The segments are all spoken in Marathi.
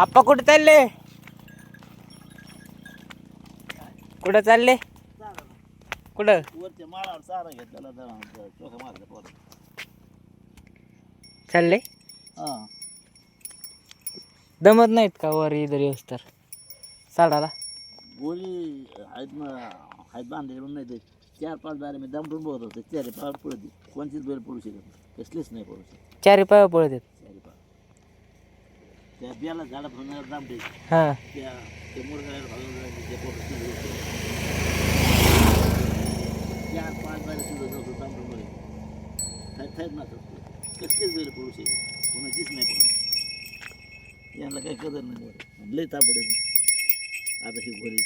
आप्पा कुठे चालले? कुठं चालले? कुठं? वरच्या माळावर चारा घेतला चोखा मारला पोर. चालले? हा दमत नाहीत का वर इधर येऊस तर साडाला? गोळी आहेत बांधले म्हणून नाही ते 4-5 बारे मी दमडून बोलत होते. 4 पाय पडते कोणतीच बैल पडू शकत कसलीच नाही पडू शकत. 4 पाय पळत आहेत. 4 पाय त्या बियाला झाडा फळणार दामते हा त्या ते मुरगाळ्याला घालून जायचे ते पोट 4-5 बारे सुद्धा नव्हतं दामडून बघायचं थायत नसत कसलीच बैल पडू शकत कोणाचीच नाही पडणार. यांना काही कदर नाही लय तापड आता ही गोरी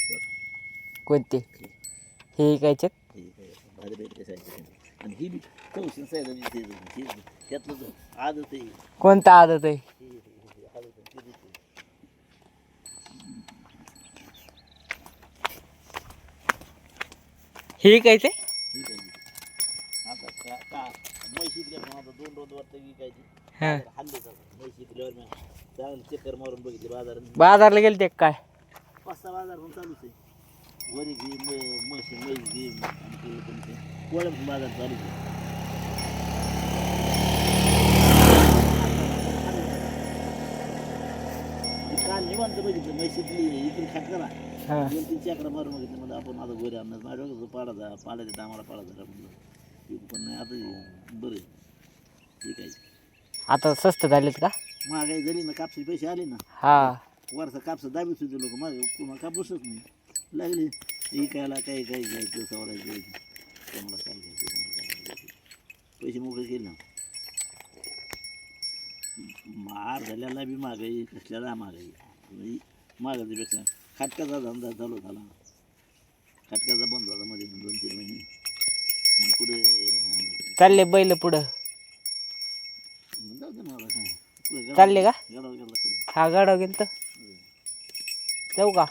कोणते हे ऐकायचे? भारी बैल कसायचे आणि ही बी कौशल साहेब त्यातलं आदत आहे. कोणता आदत आहे? हे ऐकायचे? आता का म्हैशीतल्या पण आता 2 वर्ष विकायची हा हल्ले म्हैशीतल्यावर मी चांगलं चक्कर मारून बघितले बाजारात. बाजारला गेलते काय? 5-6 बाजार पण चालूच आहे. वरी घे म्हैस घे आणि ते कोळ्या पण बाजार चालूच आहे. काल निवांत बघितलं म्हैशीतली इकडे खाट करा हा 2-3 चक्रा मारून बघितलं म्हणजे आपण आता गोरे आणणार माझ्या पाडा पाड्याच्या दामाला पाडा झाला म्हणलं पण नाही आता बरं ठीक आहे. आता स्वस्त झालेत का? महागाई झाली ना कापसाचे पैसे आले ना हा वरचा कापसा दाबीत होते लोक माझे कुणा कापूसच नाही लागले विकायला काही काही घ्यायचं सवरायचं कोणाला काय घ्यायचं कोणाला काय घ्यायचं पैसे मोकळे केले ना. मार झाल्याला बी महागाई कसल्याला महागाई म्हणजे महागाईपेक्षा खाटकाचा धंदा चालू झाला. खाटकाचा बंद झाला मध्ये 2-3 महिने मग पुढे चालले बैल पुढं जाऊ दे मला काय चालले का? गडावर गेला पुढे हा गाडव गेलं तर जाऊ का?